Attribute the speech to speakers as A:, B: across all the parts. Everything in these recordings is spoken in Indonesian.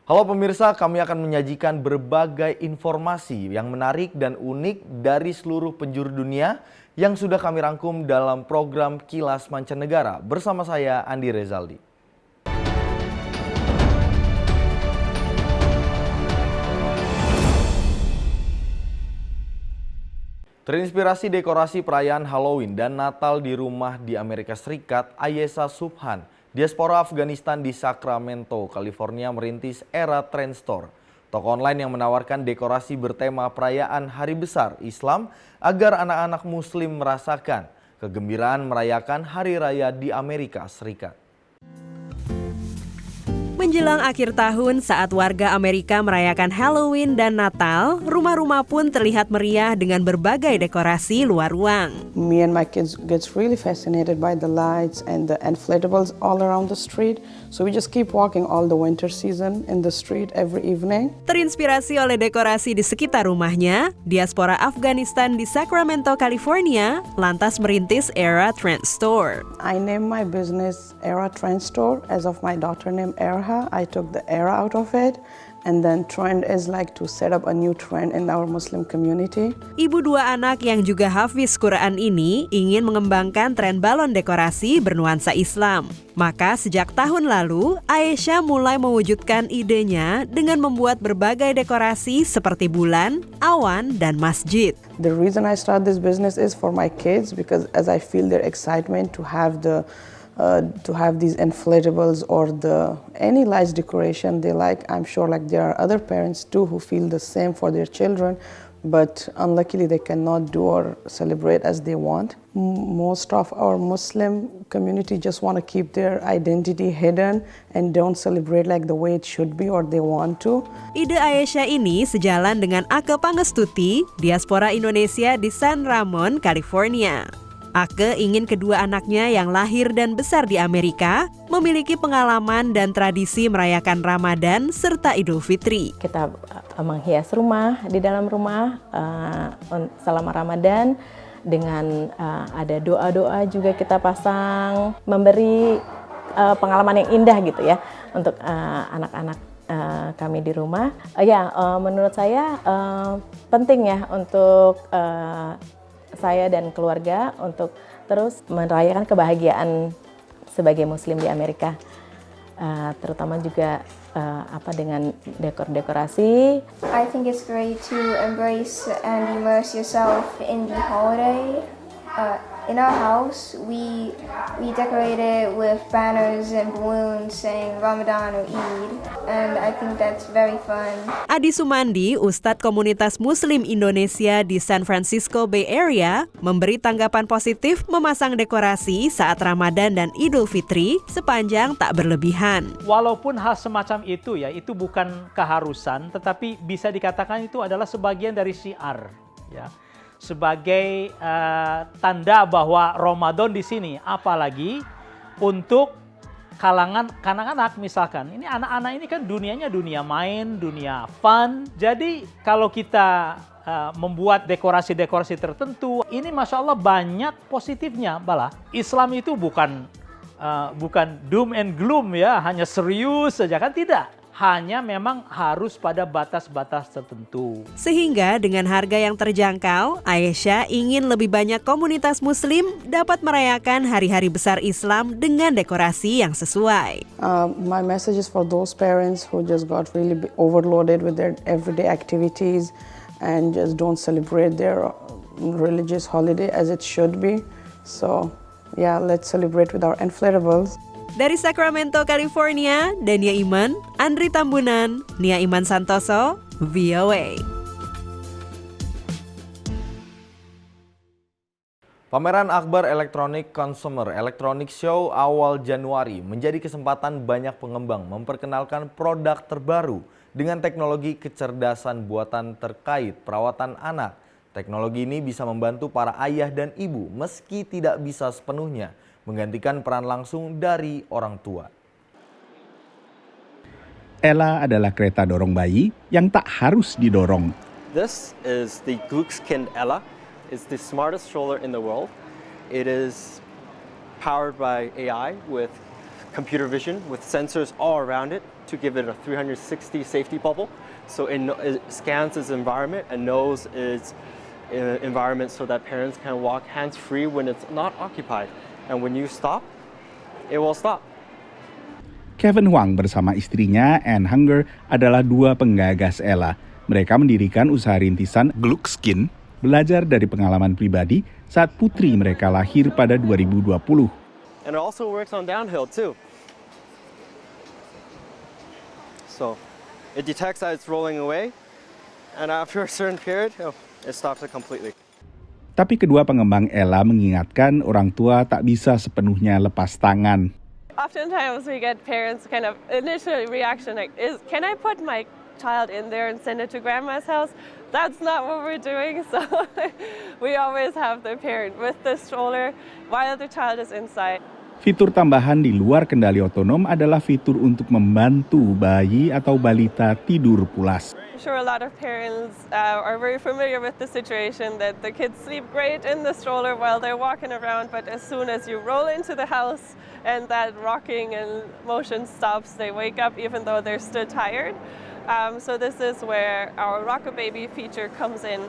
A: Halo pemirsa, kami akan menyajikan berbagai informasi yang menarik dan unik dari seluruh penjuru dunia yang sudah kami rangkum dalam program Kilas Mancanegara bersama saya Andi Rezaldi. Terinspirasi dekorasi perayaan Halloween dan Natal di rumah di Amerika Serikat, Ayesha Subhan, diaspora Afghanistan di Sacramento, California merintis Era Trend Store, toko online yang menawarkan dekorasi bertema perayaan Hari Besar Islam agar anak-anak Muslim merasakan kegembiraan merayakan Hari Raya di Amerika Serikat.
B: Menjelang akhir tahun saat warga Amerika merayakan Halloween dan Natal, rumah-rumah pun terlihat meriah dengan berbagai dekorasi luar ruang.
C: Me and my kids gets really fascinated by the lights and the inflatables all around the street. So we just keep walking all the winter season in the street every evening.
B: Terinspirasi oleh dekorasi di sekitar rumahnya, diaspora Afghanistan di Sacramento, California, lantas merintis Era Trend Store.
C: I named my business Era Trend Store as of my daughter named Erha. I took the era out of it, and then trend is like to set up a new trend in our Muslim community.
B: Ibu dua anak yang juga hafiz Quran ini ingin mengembangkan tren balon dekorasi bernuansa Islam. Maka sejak tahun lalu, Ayesha mulai mewujudkan idenya dengan membuat berbagai dekorasi seperti bulan, awan, dan masjid.
C: The reason I start this business is for my kids, because as I feel their excitement to have these inflatables or any lights decoration they like. I'm sure like there are other parents too who feel the same for their children, but unluckily they cannot do or celebrate as they want. Most of our Muslim community just want to keep their identity hidden and don't celebrate like the way it should be or they want to.
B: Ide Ayesha ini sejalan dengan Ake Pangestuti, diaspora Indonesia di San Ramon, California. Ake ingin kedua anaknya yang lahir dan besar di Amerika memiliki pengalaman dan tradisi merayakan Ramadan serta Idul Fitri.
D: Kita menghias rumah di dalam rumah selama Ramadan dengan ada doa-doa juga kita pasang, memberi pengalaman yang indah gitu ya untuk anak-anak kami di rumah. Menurut saya penting ya untuk saya dan keluarga untuk terus merayakan kebahagiaan sebagai Muslim di Amerika, terutama juga dengan dekor-dekorasi.
E: I think it's great to embrace and immerse yourself in the holiday. In our house, we decorate it with banners and balloons saying Ramadan or Eid, and I think that's very fun.
B: Adi Sumandi, Ustadz Komunitas Muslim Indonesia di San Francisco Bay Area, memberi tanggapan positif memasang dekorasi saat Ramadan dan Idul Fitri sepanjang tak berlebihan.
F: Walaupun hal semacam itu ya, itu bukan keharusan, tetapi bisa dikatakan itu adalah sebagian dari syiar, ya. Sebagai tanda bahwa Ramadan di sini, apalagi untuk kalangan anak-anak misalkan. Ini anak-anak ini kan dunianya dunia main, dunia fun. Jadi kalau kita membuat dekorasi-dekorasi tertentu, ini Masya Allah banyak positifnya. Bala, Islam itu bukan doom and gloom ya, hanya serius saja kan, tidak. Hanya memang harus pada batas-batas tertentu.
B: Sehingga dengan harga yang terjangkau, Ayesha ingin lebih banyak komunitas Muslim dapat merayakan hari-hari besar Islam dengan dekorasi yang sesuai.
C: My message is for those parents who just got really overloaded with their everyday activities and just don't celebrate their religious holiday as it should be. So yeah, let's celebrate with our inflatables.
B: Dari Sacramento, California, Dania Iman, Andri Tambunan, Nia Iman Santoso, VOA.
A: Pameran Akbar Electronic Consumer Electronic Show awal Januari menjadi kesempatan banyak pengembang memperkenalkan produk terbaru dengan teknologi kecerdasan buatan terkait perawatan anak. Teknologi ini bisa membantu para ayah dan ibu meski tidak bisa sepenuhnya menggantikan peran langsung dari orang tua.
G: Ella adalah kereta dorong bayi yang tak harus didorong.
H: This is the Gluckskind Ella. It's the smartest stroller in the world. It is powered by AI with computer vision with sensors all around it to give it a 360 safety bubble. So it scans its environment and knows its environment so that parents can walk hands-free when it's not occupied. And when you stop, it will stop.
G: Kevin Huang bersama istrinya Anne Hunger adalah dua penggagas Ella. Mereka mendirikan usaha rintisan Gluckskin, belajar dari pengalaman pribadi saat putri mereka lahir pada 2020.
H: And it also works on downhill too. So it detects that it's rolling away, and after a certain period, it stops it completely.
G: Tapi kedua pengembang Ella mengingatkan orang tua tak bisa sepenuhnya lepas tangan.
I: Oftentimes we get parents kind of initial reaction like, can I put my child in there and send it to grandma's house? That's not what we're doing. So we always have the parent with the stroller while the child is inside.
G: Fitur tambahan di luar kendali otonom adalah fitur untuk membantu bayi atau balita tidur pulas.
I: I'm sure a lot of parents are very familiar with the situation that the kids sleep great in the stroller while they're walking around, but as soon as you roll into the house and that rocking and motion stops, they wake up even though they're still tired. So this is where our Rocker Baby feature comes in.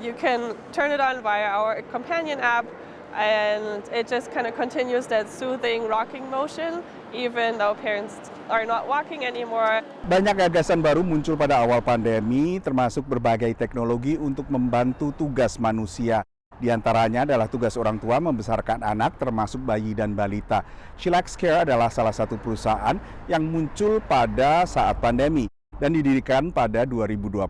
I: You can turn it on via our companion app, and it just kind of continues that soothing rocking motion even though parents are not walking anymore.
G: Banyak gagasan baru muncul pada awal pandemi, termasuk berbagai teknologi untuk membantu tugas manusia. Di antaranya adalah tugas orang tua membesarkan anak termasuk bayi dan balita. Chillax Care adalah salah satu perusahaan yang muncul pada saat pandemi dan didirikan pada 2020.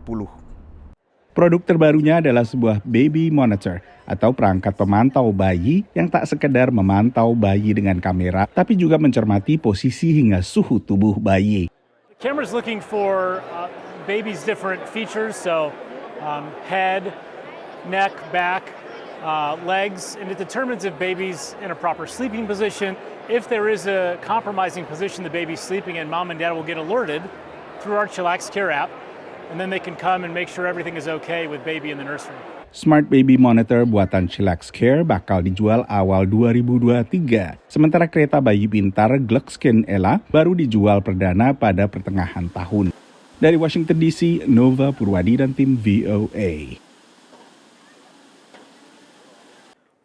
G: Produk terbarunya adalah sebuah baby monitor atau perangkat pemantau bayi yang tak sekedar memantau bayi dengan kamera, tapi juga mencermati posisi hingga suhu tubuh bayi.
J: The camera's looking for baby's different features, so head, neck, back, legs, and it determines if baby's in a proper sleeping position. If there is a compromising position the baby's sleeping in, mom and dad will get alerted through our Chillax Care app, and then they can come and make sure everything is okay with baby in the nursery.
G: Smart Baby Monitor buatan Chillax Care bakal dijual awal 2023. Sementara kereta bayi pintar Gluckskin Ella baru dijual perdana pada pertengahan tahun. Dari Washington DC, Nova Purwadi dan tim VOA.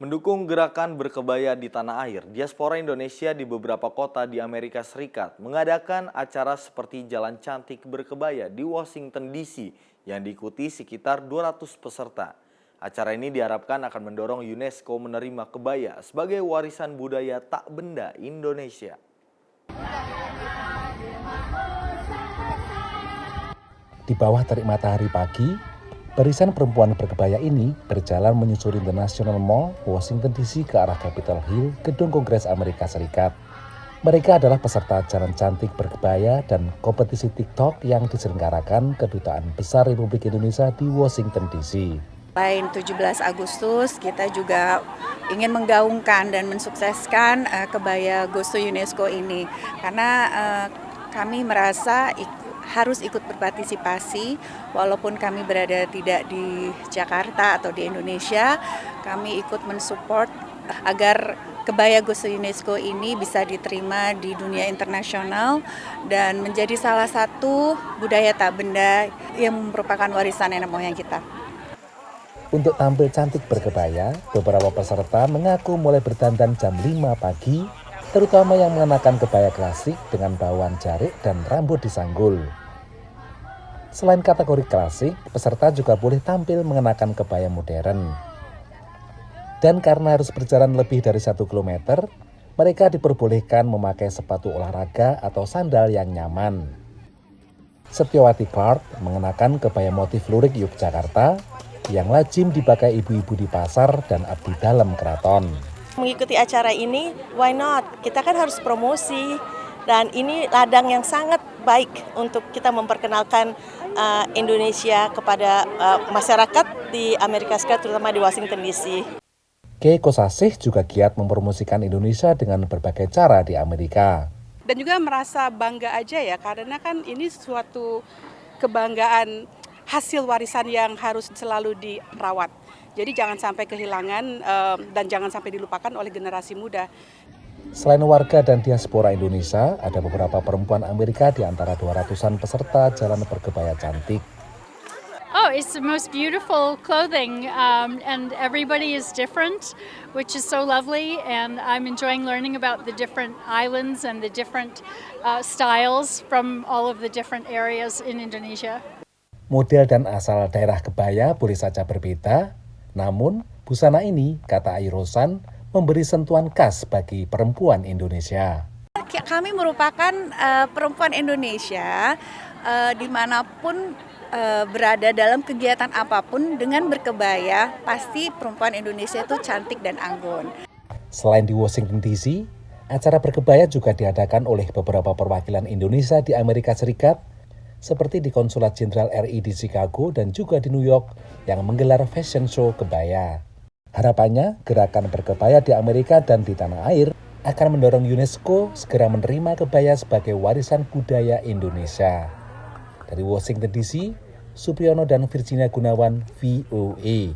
A: Mendukung gerakan berkebaya di tanah air, diaspora Indonesia di beberapa kota di Amerika Serikat mengadakan acara seperti Jalan Cantik Berkebaya di Washington DC yang diikuti sekitar 200 peserta. Acara ini diharapkan akan mendorong UNESCO menerima kebaya sebagai warisan budaya tak benda Indonesia.
K: Di bawah terik matahari pagi, barisan perempuan berkebaya ini berjalan menyusuri International Mall, Washington DC ke arah Capitol Hill, gedung Kongres Amerika Serikat. Mereka adalah peserta Jalan Cantik Berkebaya dan kompetisi TikTok yang diselenggarakan Kedutaan Besar Republik Indonesia di Washington DC.
L: Selain 17 Agustus, kita juga ingin menggaungkan dan mensukseskan kebaya Goes to UNESCO ini. Karena kami merasa harus ikut berpartisipasi, walaupun kami berada tidak di Jakarta atau di Indonesia, kami ikut mensupport agar kebaya Goes to UNESCO ini bisa diterima di dunia internasional dan menjadi salah satu budaya tak benda yang merupakan warisan nenek moyang kita.
K: Untuk tampil cantik berkebaya, beberapa peserta mengaku mulai berdandan jam 5 pagi, terutama yang mengenakan kebaya klasik dengan bauan jarik dan rambut disanggul. Selain kategori klasik, peserta juga boleh tampil mengenakan kebaya modern. Dan karena harus berjalan lebih dari 1 kilometer, mereka diperbolehkan memakai sepatu olahraga atau sandal yang nyaman. Setiawati Clark mengenakan kebaya motif lurik Yogyakarta, yang lazim dipakai ibu-ibu di pasar dan abdi dalam keraton.
M: Mengikuti acara ini, why not? Kita kan harus promosi, dan ini ladang yang sangat baik untuk kita memperkenalkan Indonesia kepada masyarakat di Amerika Serikat, terutama di Washington DC.
K: Kei Kosasih juga giat mempromosikan Indonesia dengan berbagai cara di Amerika.
N: Dan juga merasa bangga aja ya, karena kan ini suatu kebanggaan hasil warisan yang harus selalu dirawat. Jadi jangan sampai kehilangan dan jangan sampai dilupakan oleh generasi muda.
K: Selain warga dan diaspora Indonesia, ada beberapa perempuan Amerika di antara 200-an peserta jalan berkebaya cantik.
O: Oh, it's the most beautiful clothing, and everybody is different, which is so lovely, and I'm enjoying learning about the different islands and the different styles from all of the different areas in Indonesia.
K: Model dan asal daerah kebaya boleh saja berbeda, namun busana ini, kata Airosan, memberi sentuhan khas bagi perempuan Indonesia.
L: Kami merupakan perempuan Indonesia dimanapun berada dalam kegiatan apapun dengan berkebaya, pasti perempuan Indonesia itu cantik dan anggun.
K: Selain di Washington DC, acara berkebaya juga diadakan oleh beberapa perwakilan Indonesia di Amerika Serikat, seperti di Konsulat Jenderal RI di Chicago dan juga di New York yang menggelar fashion show kebaya. Harapannya, gerakan berkebaya di Amerika dan di tanah air akan mendorong UNESCO segera menerima kebaya sebagai warisan budaya Indonesia. Dari Washington DC, Supriyono dan Virginia Gunawan, VOA.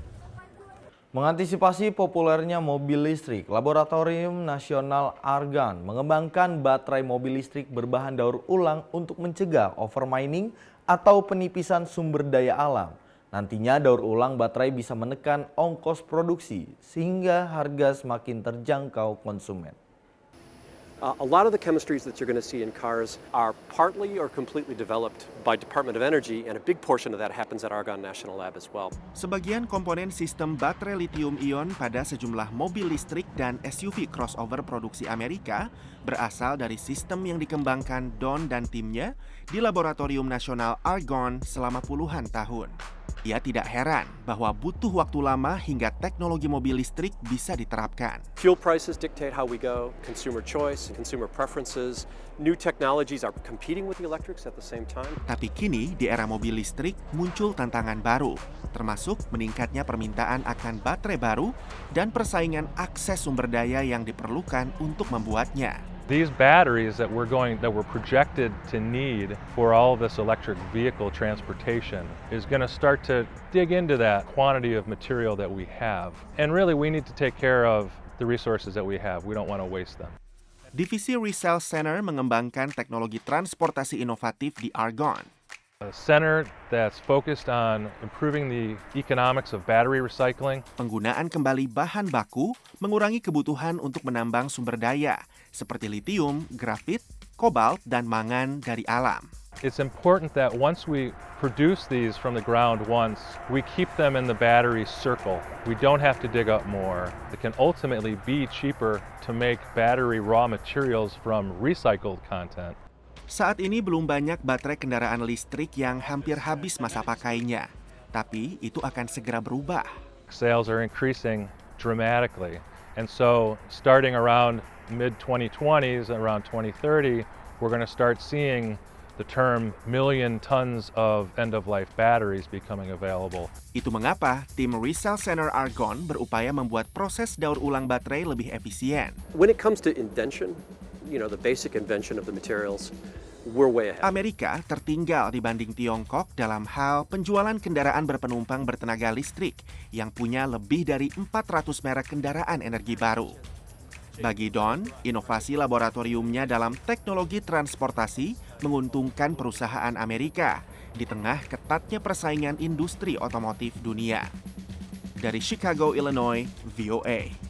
A: Mengantisipasi populernya mobil listrik, Laboratorium Nasional Argon mengembangkan baterai mobil listrik berbahan daur ulang untuk mencegah overmining atau penipisan sumber daya alam. Nantinya daur ulang baterai bisa menekan ongkos produksi sehingga harga semakin terjangkau konsumen.
P: A lot of the chemistries that you're going to see in cars are partly or completely developed by Department of Energy, and a big portion of that happens at Argonne National Lab as well.
Q: Sebagian komponen sistem baterai lithium-ion pada sejumlah mobil listrik dan SUV crossover produksi Amerika berasal dari sistem yang dikembangkan Don dan timnya di Laboratorium Nasional Argonne selama puluhan tahun. Ia tidak heran bahwa butuh waktu lama hingga teknologi mobil listrik bisa diterapkan.
P: Fuel prices dictate how we go, consumer choice, consumer preferences. New technologies are competing with the electrics at the same time.
Q: Tapi kini di era mobil listrik muncul tantangan baru, termasuk meningkatnya permintaan akan baterai baru dan persaingan akses sumber daya yang diperlukan untuk membuatnya.
R: These batteries that we're projected to need for all of this electric vehicle transportation is going to start to dig into that quantity of material that we have. And really we need to take care of the resources that we have. We don't want to waste them.
Q: Divisi Resell Center mengembangkan teknologi transportasi inovatif di Argonne.
R: A center that's focused on improving the economics of battery recycling.
Q: Penggunaan kembali bahan baku mengurangi kebutuhan untuk menambang sumber daya seperti litium, grafit, kobalt, dan mangan dari alam.
R: It's important that once we produce these from the ground once, we keep them in the battery circle. We don't have to dig up more. It can ultimately be cheaper to make battery raw materials from recycled content.
Q: Saat ini belum banyak baterai kendaraan listrik yang hampir habis masa pakainya, tapi itu akan segera berubah.
R: Sales are increasing dramatically, and so starting around mid-2020s, around 2030, we're going to start seeing the term million tons of end-of-life batteries becoming available.
Q: Itu mengapa tim Resell Center Argonne berupaya membuat proses daur ulang baterai lebih efisien.
P: When it comes to invention, the basic invention of the materials, we're way ahead.
Q: Amerika tertinggal dibanding Tiongkok dalam hal penjualan kendaraan berpenumpang bertenaga listrik yang punya lebih dari 400 merek kendaraan energi baru. Bagi Don, inovasi laboratoriumnya dalam teknologi transportasi menguntungkan perusahaan Amerika di tengah ketatnya persaingan industri otomotif dunia. Dari Chicago, Illinois, VOA.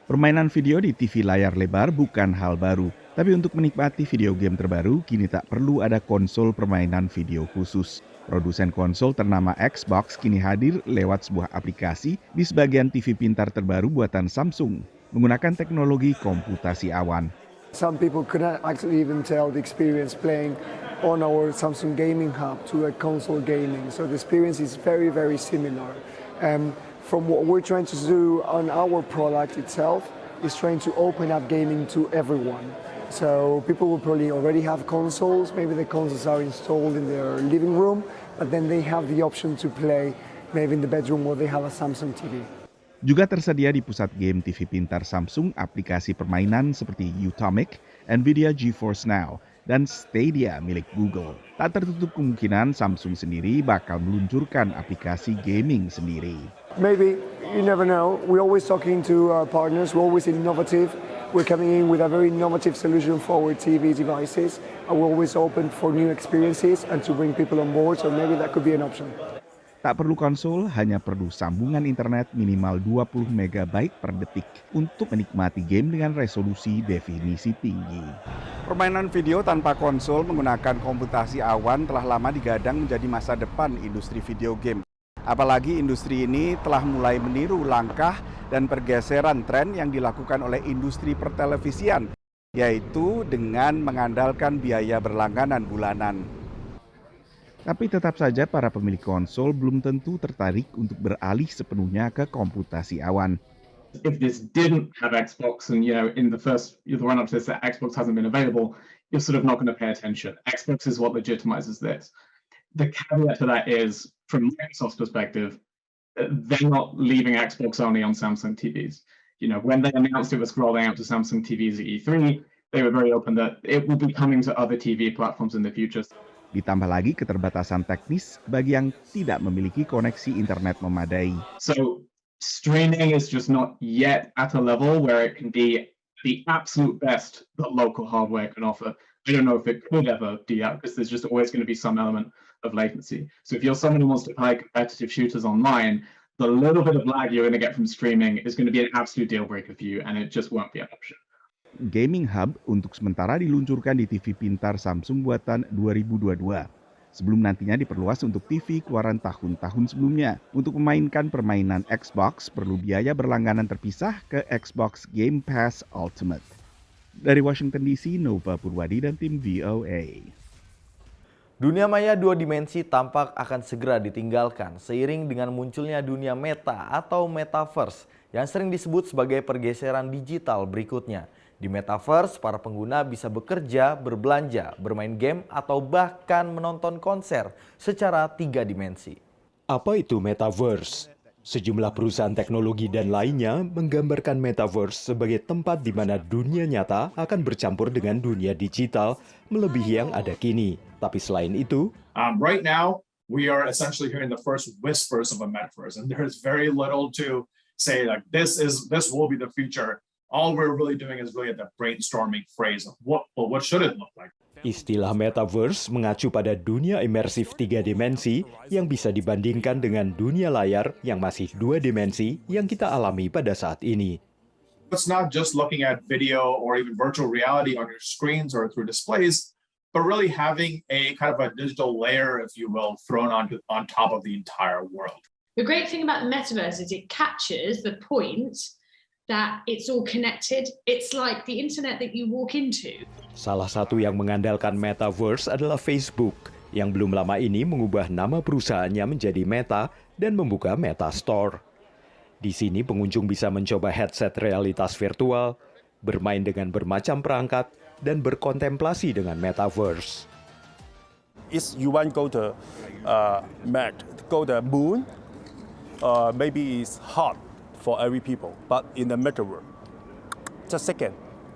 G: Permainan video di TV layar lebar bukan hal baru, tapi untuk menikmati video game terbaru, kini tak perlu ada konsol permainan video khusus. Produsen konsol ternama Xbox kini hadir lewat sebuah aplikasi di sebagian TV pintar terbaru buatan Samsung, menggunakan teknologi komputasi awan.
S: Some people couldn't actually even tell the experience playing on our Samsung Gaming Hub to a console gaming. So the experience is very, very similar. From what we're trying to do on our product itself is trying to open up gaming to everyone. So people will probably already have consoles, maybe the consoles are installed in their living room, but then they have the option to play maybe in the bedroom where they have a Samsung TV.
G: Juga tersedia di pusat game TV pintar Samsung aplikasi permainan seperti Utomic, Nvidia GeForce Now, dan Stadia milik Google. Tak tertutup kemungkinan Samsung sendiri bakal meluncurkan aplikasi gaming sendiri.
S: maybe, you never know. We're always talking to our partners. We're always innovative. We're coming in with a very innovative solution for our TV devices. And we're always open for new experiences and to bring people on board. So maybe that could be an option.
G: Tak perlu konsol, hanya perlu sambungan internet minimal 20 MB per detik untuk menikmati game dengan resolusi definisi tinggi. Permainan video tanpa konsol menggunakan komputasi awan telah lama digadang menjadi masa depan industri video game. Apalagi industri ini telah mulai meniru langkah dan pergeseran tren yang dilakukan oleh industri pertelevisian, yaitu dengan mengandalkan biaya berlangganan bulanan. Tapi tetap saja para pemilik konsol belum tentu tertarik untuk beralih sepenuhnya ke komputasi awan.
T: If this didn't have Xbox and, in the run up to this, that Xbox hasn't been available, you're sort of not going to pay attention. Xbox is what legitimizes this. The caveat to that is, from Microsoft's perspective, they're not leaving Xbox only on Samsung TVs. When they announced it was rolling out to Samsung TVs at E3, they were very open that it will be coming to other TV platforms in the future.
G: Ditambah lagi keterbatasan teknis bagi yang tidak memiliki koneksi internet memadai.
T: So streaming is just not yet at a level where it can be the absolute best that local hardware can offer. I don't know if it could ever do that because there's just always going to be some element of latency. So if you're someone who wants to play competitive shooters online, the little bit of lag you're going to get from streaming is going to be an absolute deal breaker for you, and it just won't be an option.
G: Gaming Hub untuk sementara diluncurkan di TV pintar Samsung buatan 2022. Sebelum nantinya diperluas untuk TV keluaran tahun-tahun sebelumnya. Untuk memainkan permainan Xbox perlu biaya berlangganan terpisah ke Xbox Game Pass Ultimate. Dari Washington DC, Nova Purwadi dan tim VOA.
A: Dunia maya dua dimensi tampak akan segera ditinggalkan seiring dengan munculnya dunia meta atau metaverse yang sering disebut sebagai pergeseran digital berikutnya. Di metaverse, para pengguna bisa bekerja, berbelanja, bermain game, atau bahkan menonton konser secara 3 dimensi.
U: Apa itu metaverse? Sejumlah perusahaan teknologi dan lainnya menggambarkan metaverse sebagai tempat di mana dunia nyata akan bercampur dengan dunia digital melebihi yang ada kini. Tapi selain itu,
V: right now we are essentially hearing the first whispers of a metaverse, and there is very little to say like this will be the future. All we're really doing is really at the brainstorming phase of what should it look like.
U: Istilah metaverse mengacu pada dunia imersif 3 dimensi yang bisa dibandingkan dengan dunia layar yang masih 2 dimensi yang kita alami pada saat ini.
V: It's not just looking at video or even virtual reality on your screens or through displays, but really having a kind of a digital layer, if you will, thrown on top of the entire world.
W: The great thing about the metaverse is it captures the point that it's all connected. It's like the internet that you walk into.
U: Salah satu yang mengandalkan metaverse adalah Facebook, yang belum lama ini mengubah nama perusahaannya menjadi Meta dan membuka Meta Store. Di sini pengunjung bisa mencoba headset realitas virtual, bermain dengan bermacam perangkat, dan berkontemplasi dengan metaverse.
X: You want to go to the moon, maybe it's hard for every people, but in the metaverse, just a second,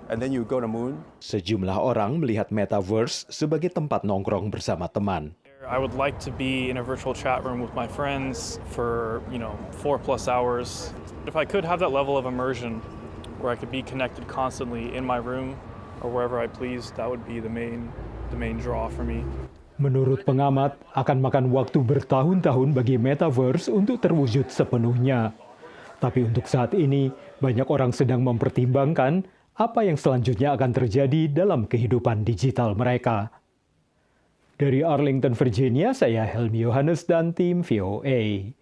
X: and then you go to the moon.
U: Sejumlah orang melihat metaverse sebagai tempat nongkrong bersama teman.
Y: I would like to be in a virtual chat room with my friends for 4+ hours. If I could have that level of immersion, where I could be connected constantly in my room or wherever I please, that would be the main draw for me.
U: Menurut pengamat, akan makan waktu bertahun-tahun bagi metaverse untuk terwujud sepenuhnya. Tapi untuk saat ini, banyak orang sedang mempertimbangkan apa yang selanjutnya akan terjadi dalam kehidupan digital mereka. Dari Arlington, Virginia, saya Helmi Yohanes dan tim VOA.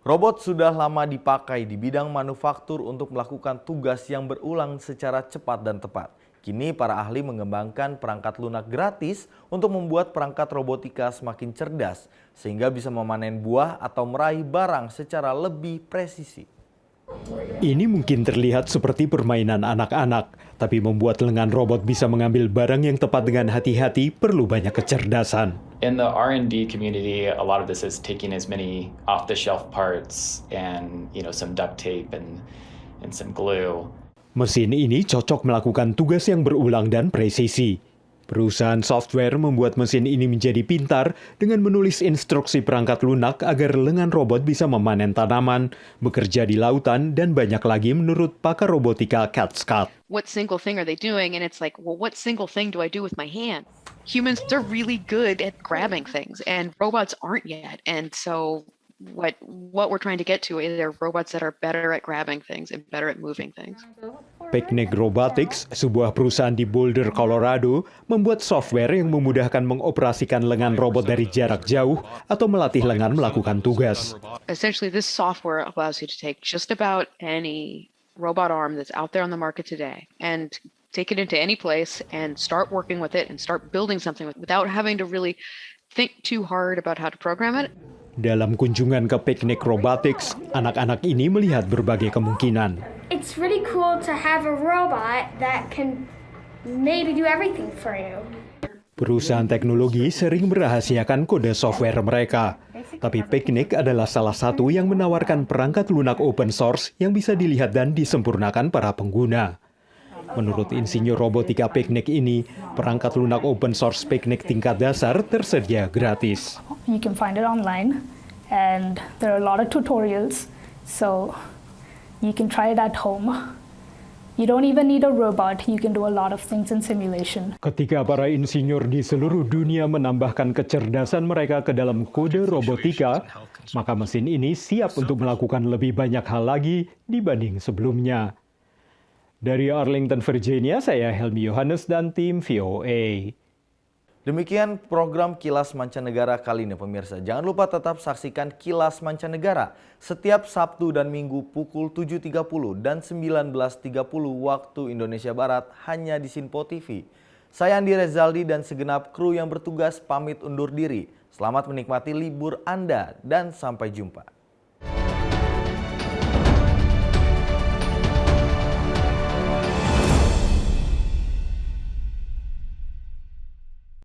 A: Robot sudah lama dipakai di bidang manufaktur untuk melakukan tugas yang berulang secara cepat dan tepat. Kini para ahli mengembangkan perangkat lunak gratis untuk membuat perangkat robotika semakin cerdas, sehingga bisa memanen buah atau meraih barang secara lebih presisi.
U: Ini mungkin terlihat seperti permainan anak-anak, tapi membuat lengan robot bisa mengambil barang yang tepat dengan hati-hati perlu banyak kecerdasan.
Z: In the R&D community, a lot of this is taking as many off-the-shelf parts and some duct tape and some glue.
U: Mesin ini cocok melakukan tugas yang berulang dan presisi. Perusahaan software membuat mesin ini menjadi pintar dengan menulis instruksi perangkat lunak agar lengan robot bisa memanen tanaman, bekerja di lautan, dan banyak lagi menurut pakar robotika Kat Scott.
B: What single thing are they doing? And it's like, well, what single thing do I do with my hand? Humans, they're really good at grabbing things, and robots aren't yet. And so what we're trying to get to is there robots that are better at grabbing things and better at moving things.
U: Picnic Robotics, sebuah perusahaan di Boulder, Colorado, membuat software yang memudahkan mengoperasikan lengan robot dari jarak jauh atau melatih lengan melakukan tugas.
B: Essentially, this software allows you to take just about any robot arm that's out there on the market today and take it into any place and start working with it and start building something without having to really think too hard about how to program it.
U: Dalam kunjungan ke Picnic Robotics, anak-anak ini melihat berbagai kemungkinan.
C: It's really cool to have a robot that can maybe do everything for you.
U: Perusahaan teknologi sering merahasiakan kode software mereka. Tapi Picnic adalah salah satu yang menawarkan perangkat lunak open source yang bisa dilihat dan disempurnakan para pengguna. Menurut insinyur robotika Picnic ini, perangkat lunak open source Picnic tingkat dasar tersedia gratis.
D: You can find it online, and there are a lot of tutorials, so you can try it at home. You don't even need a robot, you can do a lot of things in simulation.
U: Ketika para insinyur di seluruh dunia menambahkan kecerdasan mereka ke dalam kode robotika, maka mesin ini siap untuk melakukan lebih banyak hal lagi dibanding sebelumnya. Dari Arlington, Virginia, saya Helmi Yohanes dan tim VOA.
A: Demikian program Kilas Mancanegara kali ini pemirsa. Jangan lupa tetap saksikan Kilas Mancanegara setiap Sabtu dan Minggu pukul 7.30 dan 19.30 waktu Indonesia Barat hanya di Sinpo TV. Saya Andi Rezaldi dan segenap kru yang bertugas pamit undur diri. Selamat menikmati libur Anda dan sampai jumpa.